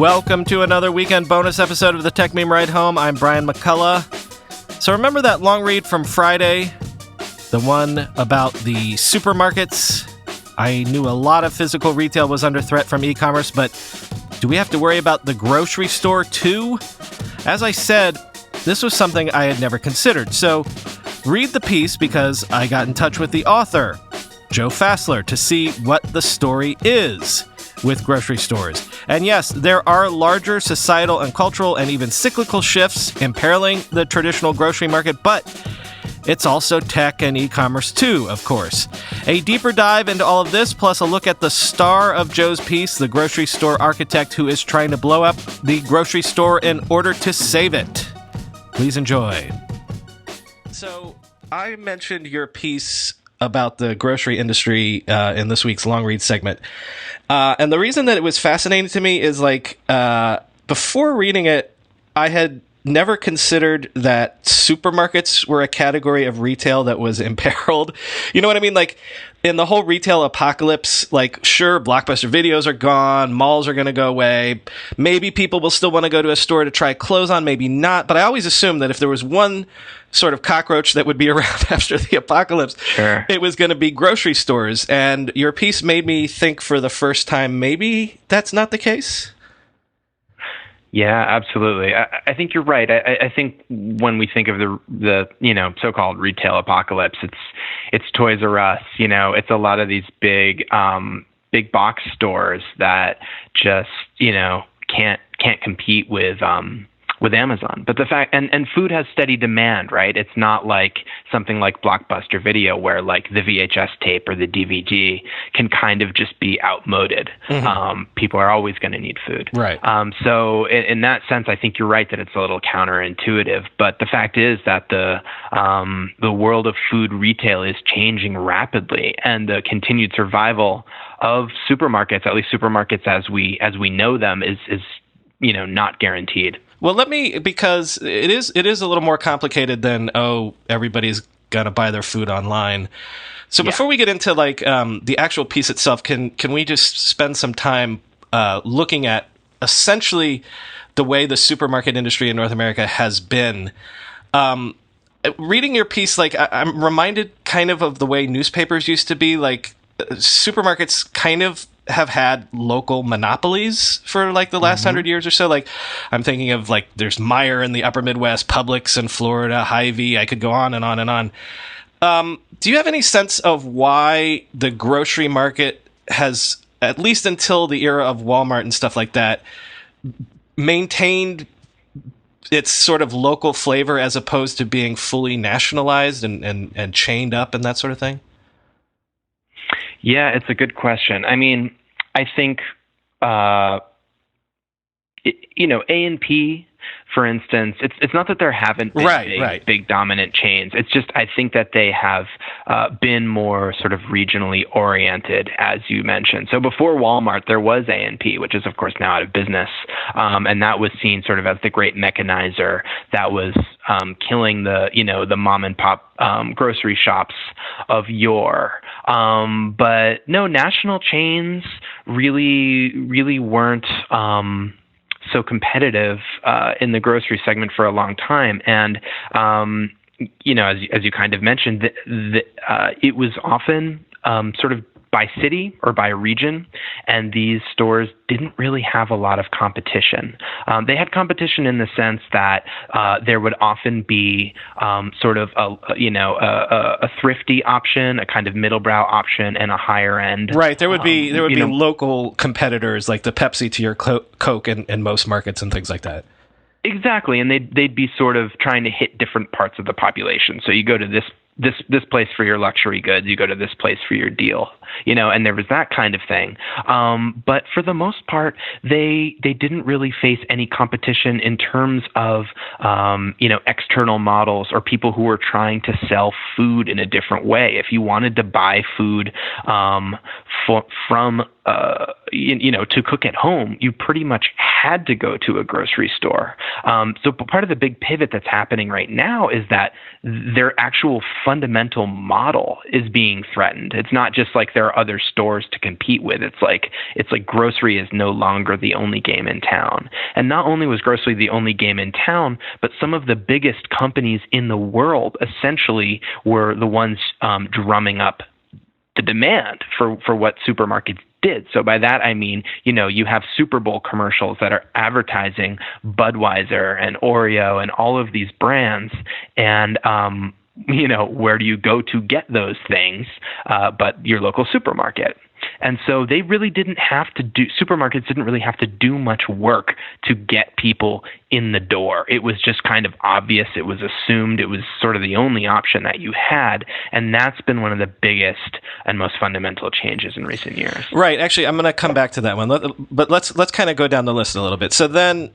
Welcome to another weekend bonus episode of the Tech Meme Ride Home. I'm Brian McCullough. So remember that long read from Friday? The one about the supermarkets? I knew a lot of physical retail was under threat from e-commerce, but do we have to worry about the grocery store too? As I said, this was something I had never considered. So read the piece because I got in touch with the author, Joe Fassler, to see what the story is with grocery stores. And yes, there are larger societal and cultural and even cyclical shifts imperiling the traditional grocery market, but it's also tech and e-commerce too, of course. A deeper dive into all of this, plus a look at the star of Joe's piece, the grocery store architect who is trying to blow up the grocery store in order to save it. Please enjoy. So, I mentioned your piece about the grocery industry in this week's long read segment. And the reason that it was fascinating to me is before reading it, I had never considered that supermarkets were a category of retail that was imperiled. You know what I mean? Like in the whole retail apocalypse, sure, Blockbuster videos are gone, malls are going to go away. Maybe people will still want to go to a store to try clothes on, maybe not. But I always assumed that if there was one sort of cockroach that would be around after the apocalypse, sure, it was going to be grocery stores. And your piece made me think for the first time, maybe that's not the case. Yeah, absolutely. I think you're right. I think when we think of the so-called retail apocalypse, it's Toys R Us. It's a lot of these big box stores that just can't compete with Amazon. But the fact and food has steady demand, right? It's not like something like Blockbuster Video where like the VHS tape or the DVD can kind of just be outmoded. Mm-hmm. People are always going to need food. Right. So in that sense, I think you're right that it's a little counterintuitive. But the fact is that the world of food retail is changing rapidly, and the continued survival of supermarkets, at least supermarkets as we know them, is not guaranteed. Well, because it is a little more complicated than, everybody's got to buy their food online. So before we get into the actual piece itself, can we just spend some time looking at essentially the way the supermarket industry in North America has been? Reading your piece, I'm reminded kind of the way newspapers used to be. Supermarkets kind of have had local monopolies for the last 100 years or so. I'm thinking of there's Meijer in the upper Midwest, Publix in Florida, Hy-Vee. I could go on and on and on. Do you have any sense of why the grocery market has, at least until the era of Walmart and stuff like that, maintained its sort of local flavor as opposed to being fully nationalized and chained up and that sort of thing? Yeah, it's a good question. I mean, I think, A&P, for instance, it's not that there haven't been big dominant chains. It's just I think that they have been more sort of regionally oriented, as you mentioned. So before Walmart, there was A&P, which is, of course, now out of business. And that was seen sort of as the great mechanizer that was killing the mom and pop grocery shops of yore. But no, national chains really weren't so competitive in the grocery segment for a long time. And, as you kind of mentioned, it was often sort of by city or by region, and these stores didn't really have a lot of competition. They had competition in the sense that there would often be sort of a thrifty option, a kind of middlebrow option, and a higher end. Right. There would be local competitors like the Pepsi to your Coke in most markets and things like that. Exactly, and they'd be sort of trying to hit different parts of the population. So you go to this place for your luxury goods, you go to this place for your deal, and there was that kind of thing. But for the most part, they didn't really face any competition in terms of, external models or people who were trying to sell food in a different way. If you wanted to buy food from to cook at home, you pretty much had to go to a grocery store. So part of the big pivot that's happening right now is that their actual fundamental model is being threatened. It's not just like there are other stores to compete with. It's like grocery is no longer the only game in town. And not only was grocery the only game in town, but some of the biggest companies in the world essentially were the ones drumming up the demand for what supermarkets did. So by that, I mean, you have Super Bowl commercials that are advertising Budweiser and Oreo and all of these brands. And, where do you go to get those things but your local supermarket? And so supermarkets didn't really have to do much work to get people in the door. It was just kind of obvious. It was assumed. It was sort of the only option that you had. And that's been one of the biggest and most fundamental changes in recent years. Right. Actually, I'm going to come back to that one. But let's kind of go down the list a little bit. So then,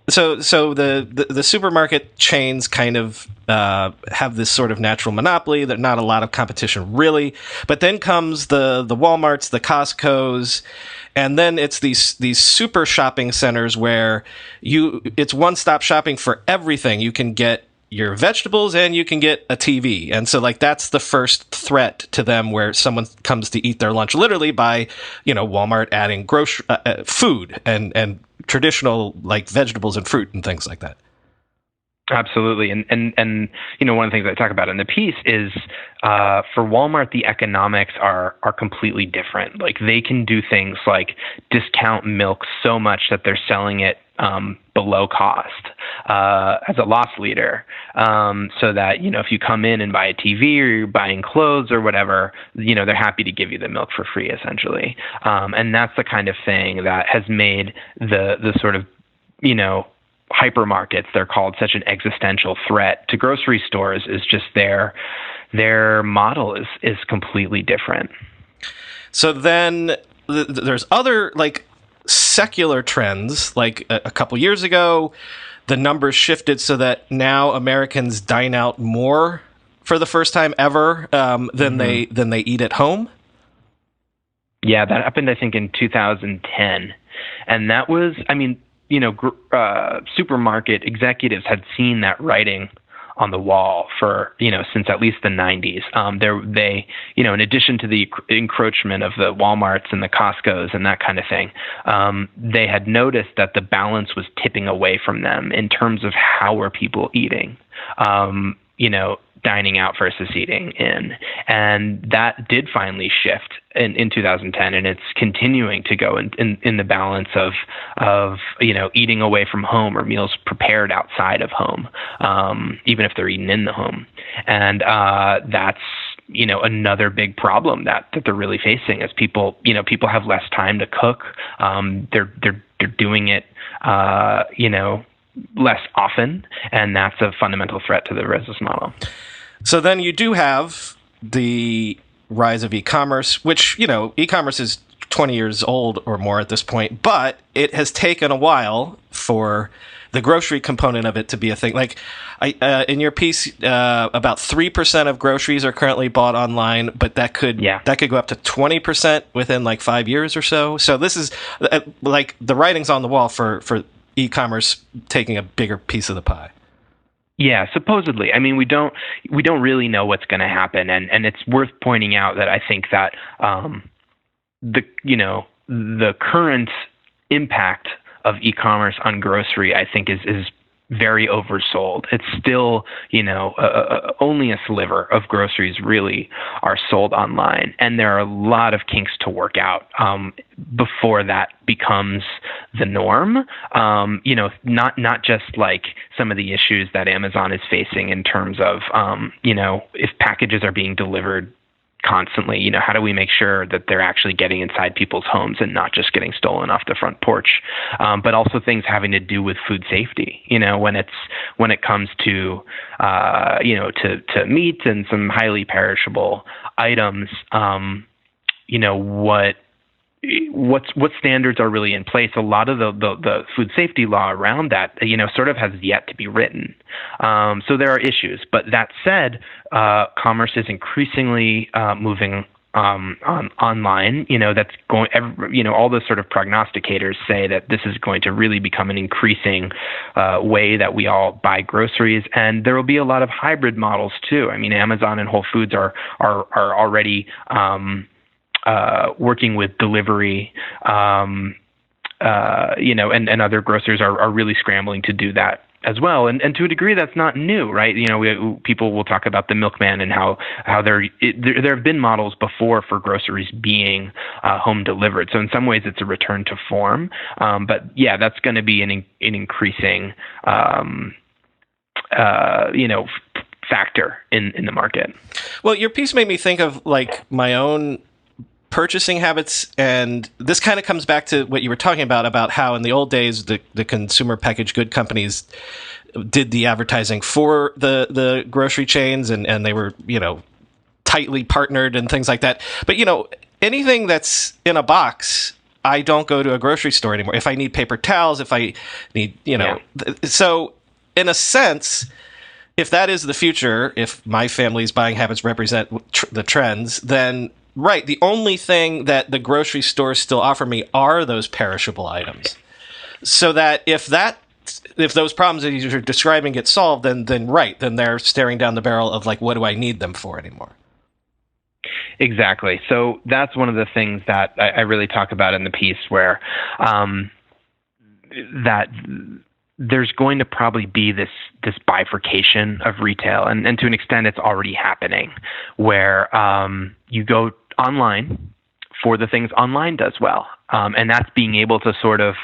so the supermarket chains kind of have this sort of natural monopoly. There's not a lot of competition really. But then comes the Walmarts, the Costcos, and then it's these super shopping centers where it's one-stop shopping for everything. You can get your vegetables and you can get a TV. And so that's the first threat to them, where someone comes to eat their lunch literally by, Walmart adding food and traditional vegetables and fruit and things like that. Absolutely. And one of the things I talk about in the piece is for Walmart, the economics are completely different. They can do things like discount milk so much that they're selling it below cost as a loss leader, so that if you come in and buy a TV or you're buying clothes or whatever, they're happy to give you the milk for free essentially. And that's the kind of thing that has made the sort of hypermarkets, they're called, such an existential threat to grocery stores. Is just their model is completely different. So then there's other secular trends. A couple years ago, the numbers shifted so that now Americans dine out more for the first time ever than they eat at home. Yeah, that happened I think in 2010, and that was supermarket executives had seen that writing on the wall for, since at least the 90s. They, in addition to the encroachment of the Walmarts and the Costcos and that kind of thing, they had noticed that the balance was tipping away from them in terms of how were people eating, dining out versus eating in. And that did finally shift in 2010, and it's continuing to go in the balance of eating away from home or meals prepared outside of home, even if they're eaten in the home. And that's another big problem that they're really facing, as people have less time to cook. They're doing it less often, and that's a fundamental threat to the business model. So then you do have the rise of e-commerce, which, e-commerce is 20 years old or more at this point, but it has taken a while for the grocery component of it to be a thing. In your piece, about 3% of groceries are currently bought online, but that could go up to 20% within 5 years or so. So this is the writing's on the wall for e-commerce taking a bigger piece of the pie. Yeah, supposedly. I mean, we don't really know what's going to happen, and it's worth pointing out that I think that the current impact of e-commerce on grocery, I think, is very oversold. It's still, only a sliver of groceries really are sold online. And there are a lot of kinks to work out before that becomes the norm. Not just some of the issues that Amazon is facing in terms of, if packages are being delivered constantly, how do we make sure that they're actually getting inside people's homes and not just getting stolen off the front porch? But also things having to do with food safety, when it comes to to meat and some highly perishable items, what standards are really in place. A lot of the food safety law around that, sort of has yet to be written. So there are issues. But that said, commerce is increasingly moving online, that's going, all the sort of prognosticators say that this is going to really become an increasing way that we all buy groceries, and there will be a lot of hybrid models too. I mean, Amazon and Whole Foods are already working with delivery, and other grocers are really scrambling to do that as well. And to a degree, that's not new, right? People will talk about the milkman and how there have been models before for groceries being home delivered. So in some ways, it's a return to form. But yeah, that's going to be an increasing, factor in the market. Well, your piece made me think of like my own purchasing habits, and this kind of comes back to what you were talking about how in the old days the consumer packaged good companies did the advertising for the grocery chains, and they were tightly partnered and things like that. But anything that's in a box, I don't go to a grocery store anymore. If I need paper towels, if I need so in a sense, if that is the future, if my family's buying habits represent the trends, then right, the only thing that the grocery stores still offer me are those perishable items. So that if those problems that you're describing get solved, then they're staring down the barrel of like, what do I need them for anymore? Exactly. So that's one of the things that I really talk about in the piece, where that there's going to probably be this bifurcation of retail, and to an extent it's already happening, where you go online for the things online does well. And that's being able to sort of,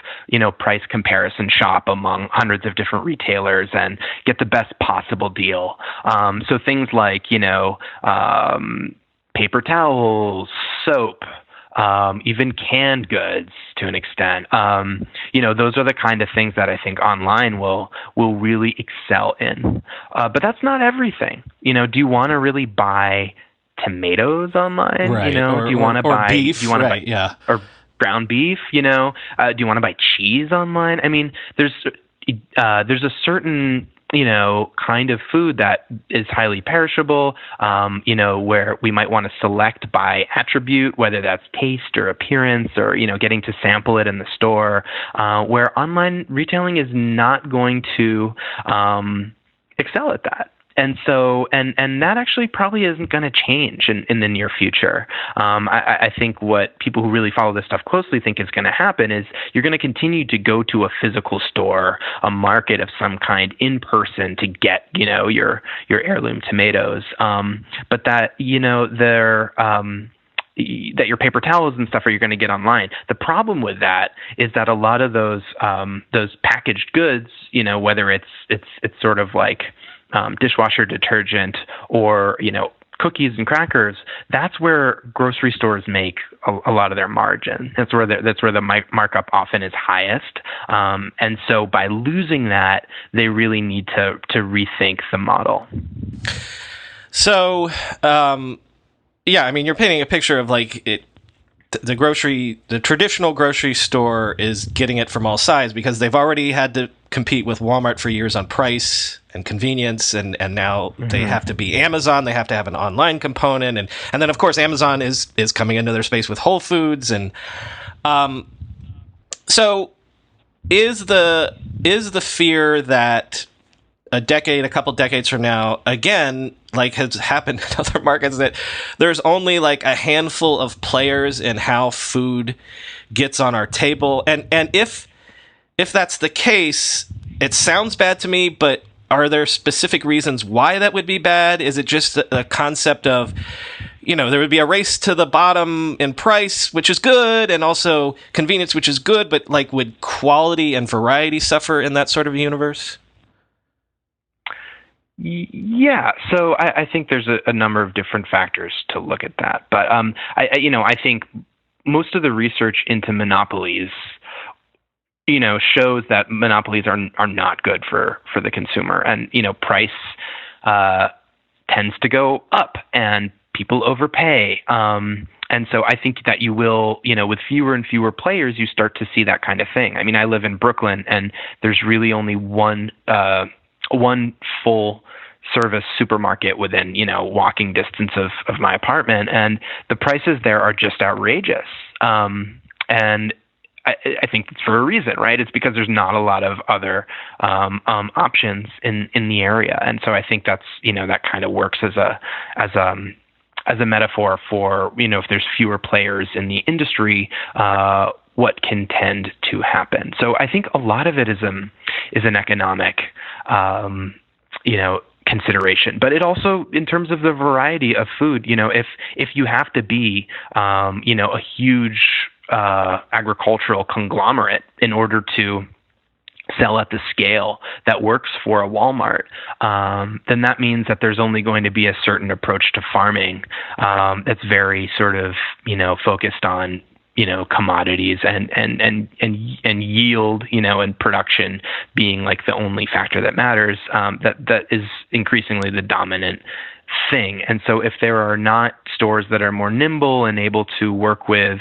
price comparison shop among hundreds of different retailers and get the best possible deal. So things like, paper towels, soap, even canned goods to an extent. Those are the kind of things that I think online will really excel in. But that's not everything. Do you want to really buy tomatoes online? Right. Do you want to buy beef? Do you want to buy or ground beef? Do you want to buy cheese online? I mean, there's a certain kind of food that is highly perishable, where we might want to select by attribute, whether that's taste or appearance or, getting to sample it in the store, where online retailing is not going to excel at that. And so, and that actually probably isn't going to change in the near future. I think what people who really follow this stuff closely think is going to happen is you're going to continue to go to a physical store, a market of some kind in person to get, your heirloom tomatoes. But that, that your paper towels and stuff you're going to get online. The problem with that is that a lot of those packaged goods, whether it's sort of like dishwasher detergent or cookies and crackers, that's where grocery stores make a lot of their margin. That's where the markup often is highest. And so by losing that, they really need to rethink the model. So, you're painting a picture of like the traditional grocery store is getting it from all sides because they've already had to compete with Walmart for years on price and convenience, and now they have to be Amazon. They have to have an online component, and then of course Amazon is coming into their space with Whole Foods, and so is the fear that a couple decades from now, again, like has happened in other markets, that there's only like a handful of players in how food gets on our table, and if that's the case, it sounds bad to me, but are there specific reasons why that would be bad? Is it just a concept of, there would be a race to the bottom in price, which is good, and also convenience, which is good, but like would quality and variety suffer in that sort of universe? Yeah, so I think there's a number of different factors to look at that, but I think most of the research into monopolies shows that monopolies are not good for the consumer, and price tends to go up and people overpay, and so I think that you will, with fewer and fewer players, you start to see that kind of thing. I mean, I live in Brooklyn, and there's really only one full service supermarket within, walking distance of my apartment, and the prices there are just outrageous. And I think it's for a reason, right? It's because there's not a lot of other options in the area, and so I think that's that kind of works as a metaphor for if there's fewer players in the industry, what can tend to happen. So I think a lot of it is an economic, consideration, but it also, in terms of the variety of food, if you have to be, a huge agricultural conglomerate in order to sell at the scale that works for a Walmart, then that means that there's only going to be a certain approach to farming that's very sort of focused on commodities and yield, and production being like the only factor that matters. That is increasingly the dominant thing. And so if there are not stores that are more nimble and able to work with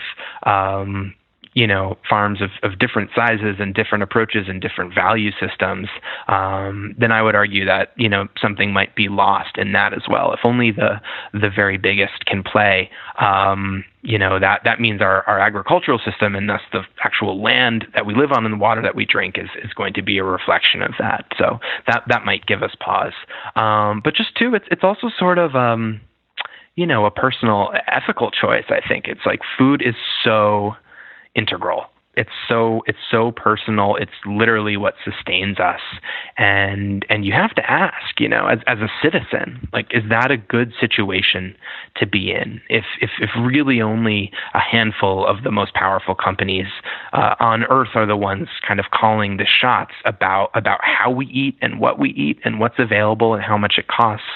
farms of different sizes and different approaches and different value systems, then I would argue that, something might be lost in that as well. If only the very biggest can play, that means our agricultural system, and thus the actual land that we live on and the water that we drink is going to be a reflection of that. So that might give us pause. But just too, it's also sort of, a personal ethical choice. I think it's like food is so integral. It's so personal. It's literally what sustains us. And you have to ask, as a citizen, like, is that a good situation to be in? If really only a handful of the most powerful companies on earth are the ones kind of calling the shots about how we eat and what we eat and what's available and how much it costs,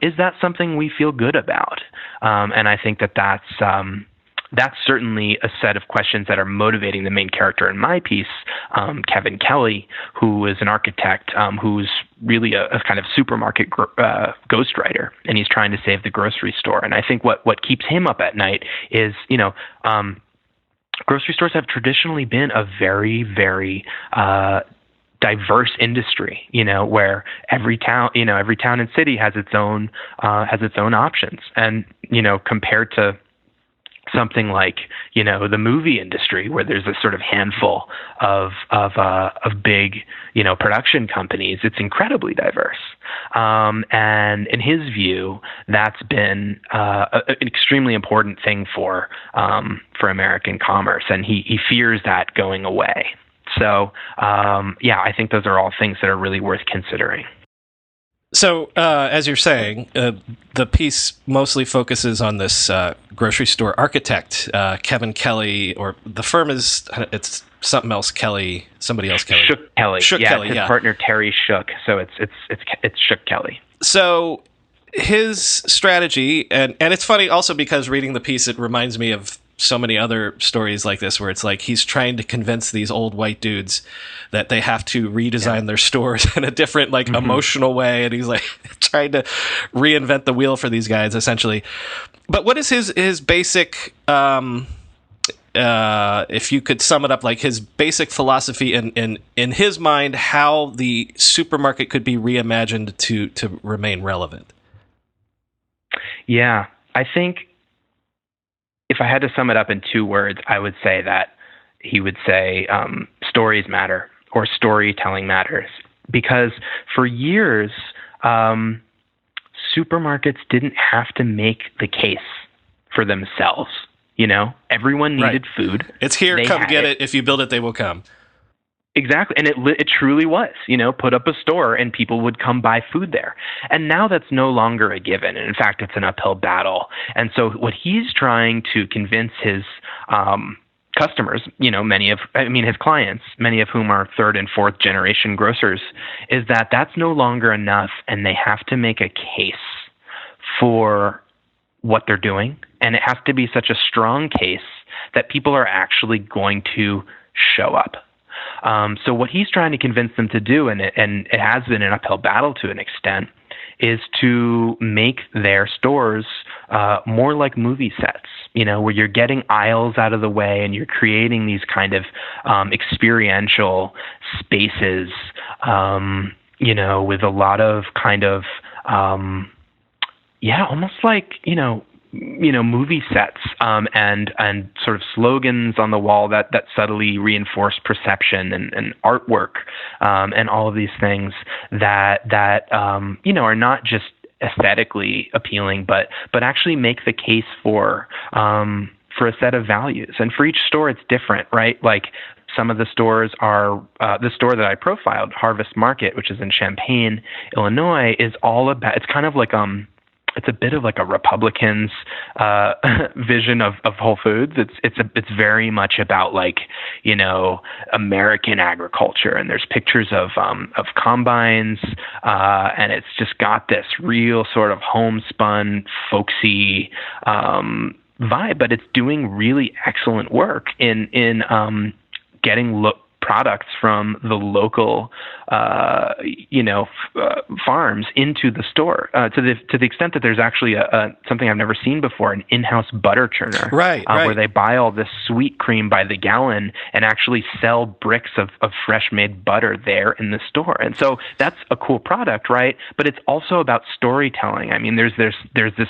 is that something we feel good about? And I think that's certainly a set of questions that are motivating the main character in my piece, Kevin Kelly, who is an architect who's really a kind of supermarket ghostwriter, and he's trying to save the grocery store. And I think what keeps him up at night is, grocery stores have traditionally been a very, very diverse industry, where every town and city has its own options, and compared to something like the movie industry, where there's a sort of handful of big production companies, it's incredibly diverse. And in his view, that's been an extremely important thing for American commerce, and he fears that going away. So I think those are all things that are really worth considering. So, as you're saying, the piece mostly focuses on this grocery store architect, Kevin Kelly, or the firm it's something else Kelly, somebody else Kelly. Shook Kelly. Shook Kelly, his partner Terry Shook. So it's Shook Kelly. So his strategy, and it's funny also because reading the piece, it reminds me of so many other stories like this, where it's like he's trying to convince these old white dudes that they have to redesign their stores in a different, emotional way, and he's like trying to reinvent the wheel for these guys, essentially. But what is his basic, if you could sum it up, like his basic philosophy in his mind, how the supermarket could be reimagined to remain relevant? Yeah, I think if I had to sum it up in 2 words, I would say that he would say stories matter, or storytelling matters. Because for years, supermarkets didn't have to make the case for themselves. Everyone needed food. It's here, come get it. If you build it, they will come. Exactly. And it truly was, put up a store and people would come buy food there. And now that's no longer a given. And in fact, it's an uphill battle. And so what he's trying to convince his customers, his clients, many of whom are 3rd and 4th generation grocers, is that that's no longer enough, and they have to make a case for what they're doing. And it has to be such a strong case that people are actually going to show up. So what he's trying to convince them to do, and it has been an uphill battle to an extent, is to make their stores more like movie sets, where you're getting aisles out of the way and you're creating these kind of experiential spaces, with a lot of kind of, almost like, movie sets, and sort of slogans on the wall that subtly reinforce perception and artwork, and all of these things that are not just aesthetically appealing, but actually make the case for a set of values. And for each store, it's different, right? Like, some of the stores are, the store that I profiled, Harvest Market, which is in Champaign, Illinois, is all about, it's kind of like, it's a bit of like a Republican's vision of Whole Foods. It's very much about, like, American agriculture, and there's pictures of combines, and it's just got this real sort of homespun, folksy vibe, but it's doing really excellent work in getting products from the local, farms into the store, to the extent that there's actually something I've never seen before, an in-house butter churner, right. Where they buy all this sweet cream by the gallon and actually sell bricks of fresh made butter there in the store. And so that's a cool product, right? But it's also about storytelling. I mean, there's this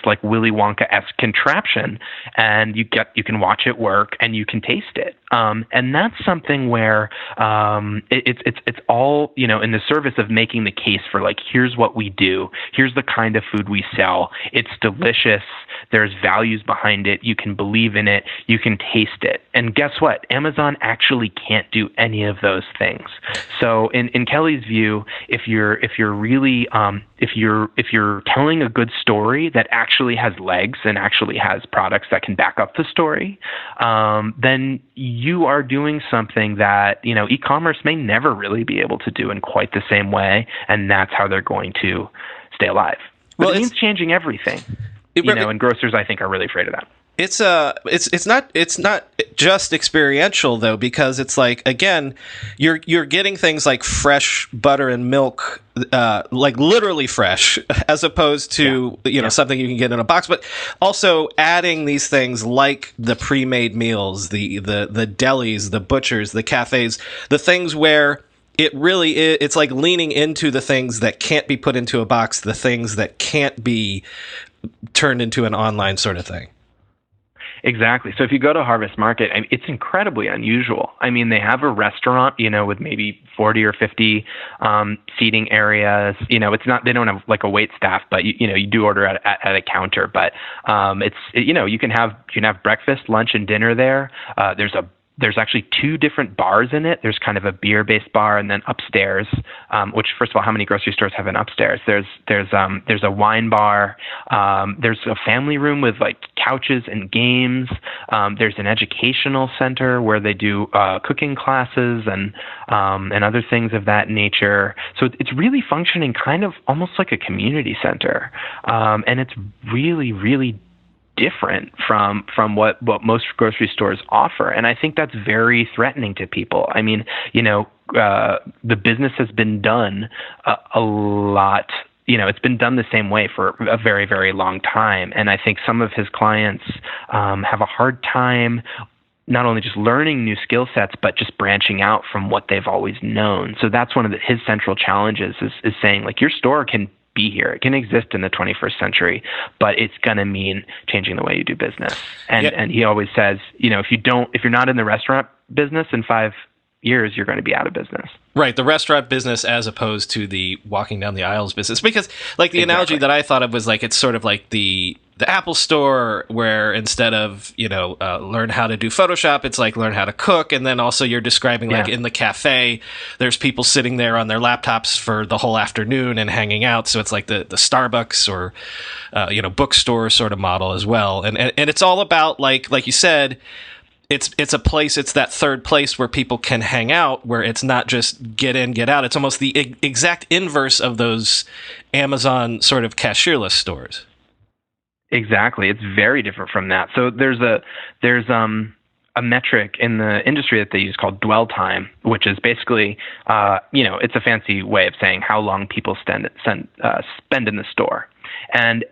like Willy Wonka-esque contraption, and you can watch it work and you can taste it. And that's something where it's all, in the service of making the case for, like, here's what we do. Here's the kind of food we sell. It's delicious. There's values behind it. You can believe in it. You can taste it. And guess what? Amazon actually can't do any of those things. So in Kelly's view, if you're really, if you're telling a good story that actually has legs and actually has products that can back up the story, then you are doing something that, e-commerce may never really be able to do in quite the same way, and that's how they're going to stay alive. But it means changing everything. And grocers, I think, are really afraid of that. It's not just experiential, though, because it's like, again, you're getting things like fresh butter and milk, like literally fresh, as opposed to something you can get in a box. But also adding these things like the pre-made meals, the delis, the butchers, the cafes, the things where it really is, it's like leaning into the things that can't be put into a box, the things that can't be turned into an online sort of thing. Exactly. So if you go to Harvest Market, it's incredibly unusual. I mean, they have a restaurant, with maybe 40 or 50 seating areas. It's not, they don't have like a wait staff, but you do order at a counter. But you can have breakfast, lunch, and dinner there. There's actually two different bars in it. There's kind of a beer-based bar, and then upstairs, which, first of all, how many grocery stores have an upstairs? There's a wine bar. There's a family room with like couches and games. There's an educational center where they do cooking classes and other things of that nature. So it's really functioning kind of almost like a community center, and it's really, really different from what most grocery stores offer. And I think that's very threatening to people. I mean, the business has been done a lot. It's been done the same way for a very, very long time. And I think some of his clients have a hard time not only just learning new skill sets, but just branching out from what they've always known. So that's one of his central challenges is saying, like, your store can be here. It can exist in the 21st century, but it's going to mean changing the way you do business. And he always says, if you're not in the restaurant business in 5 years, you're going to be out of business. Right, the restaurant business as opposed to the walking down the aisles business. Because, like, the analogy that I thought of was like, it's sort of like the Apple Store, where instead of learn how to do Photoshop, it's like learn how to cook. And then also you're describing like in the cafe, there's people sitting there on their laptops for the whole afternoon and hanging out. So it's like the Starbucks or bookstore sort of model as well. And it's all about like you said, it's a place, it's that third place where people can hang out, where it's not just get in, get out. It's almost the exact inverse of those Amazon sort of cashierless stores. Exactly. It's very different from that. So there's a metric in the industry that they use called dwell time, which is basically, it's a fancy way of saying how long people spend in the store. And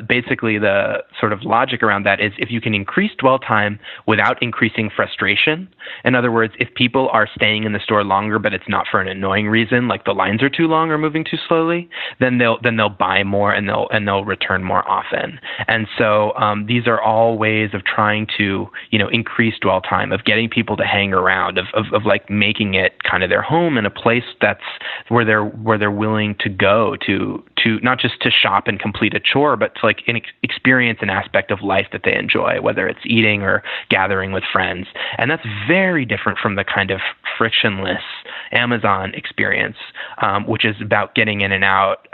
basically the sort of logic around that is if you can increase dwell time without increasing frustration. In other words, if people are staying in the store longer, but it's not for an annoying reason, like the lines are too long or moving too slowly, then they'll buy more and they'll return more often. And so these are all ways of trying to increase dwell time, of getting people to hang around, of like making it kind of their home and a place that's where they're willing to go to not just to shop and complete a chore, but to like experience an aspect of life that they enjoy, whether it's eating or gathering with friends. And that's very different from the kind of frictionless Amazon experience, which is about getting in and out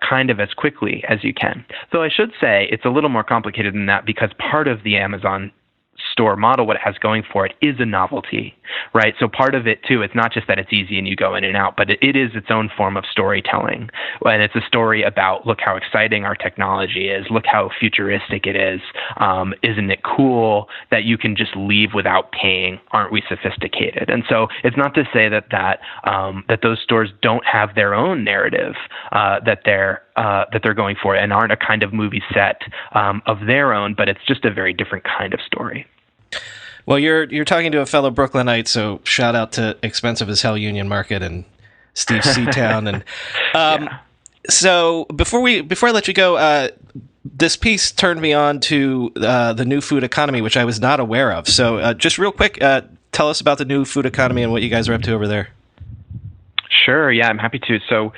kind of as quickly as you can. So I should say it's a little more complicated than that, because part of the Amazon store model, what it has going for it, is a novelty, right? So part of it too, it's not just that it's easy and you go in and out, but it is its own form of storytelling. And it's a story about, look how exciting our technology is, look how futuristic it is. Isn't it cool that you can just leave without paying? Aren't we sophisticated? And so it's not to say that those stores don't have their own narrative that they're going for and aren't a kind of movie set of their own, but it's just a very different kind of story. Well, you're talking to a fellow Brooklynite, so shout out to Expensive as Hell Union Market and Steve Seatown. And Yeah. So before I let you go, this piece turned me on to the new food economy, which I was not aware of. So just real quick, tell us about the new food economy and what you guys are up to over there. Sure. Yeah, I'm happy to. So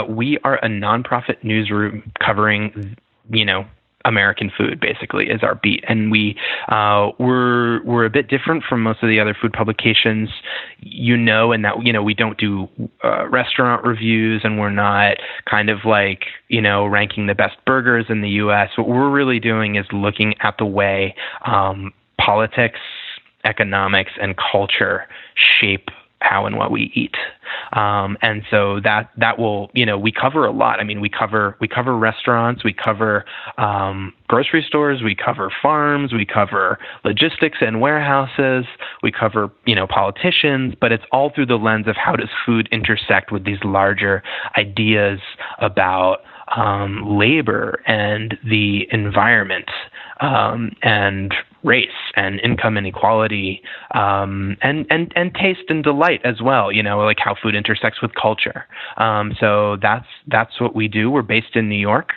we are a nonprofit newsroom covering, American food, basically, is our beat. And we're a bit different from most of the other food publications, in that, we don't do restaurant reviews, and we're not kind of like, ranking the best burgers in the U.S. What we're really doing is looking at the way politics, economics, and culture shape how and what we eat. And so that will, we cover a lot. I mean, we cover restaurants, we cover grocery stores, we cover farms, we cover logistics and warehouses, we cover, politicians, but it's all through the lens of how does food intersect with these larger ideas about labor and the environment, and race and income inequality, and taste and delight as well, like how food intersects with culture. So that's what we do. We're based in New York,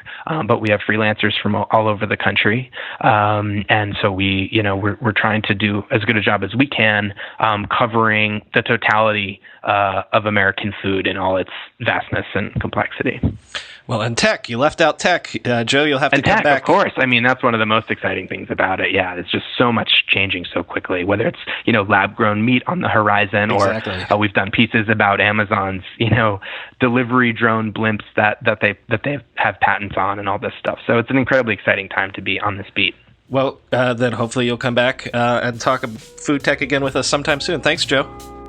but we have freelancers from all over the country. And so we're trying to do as good a job as we can, covering the totality of American food in all its vastness and complexity. Well, and tech, you left out tech. Joe, you'll have to come back. Of course. I mean, that's one of the most exciting things about it. Yeah, it's just so much changing so quickly, whether it's, lab-grown meat on the horizon, exactly. Or we've done pieces about Amazon's, delivery drone blimps that they have patents on and all this stuff. So it's an incredibly exciting time to be on this beat. Well, then hopefully you'll come back and talk food tech again with us sometime soon. Thanks, Joe.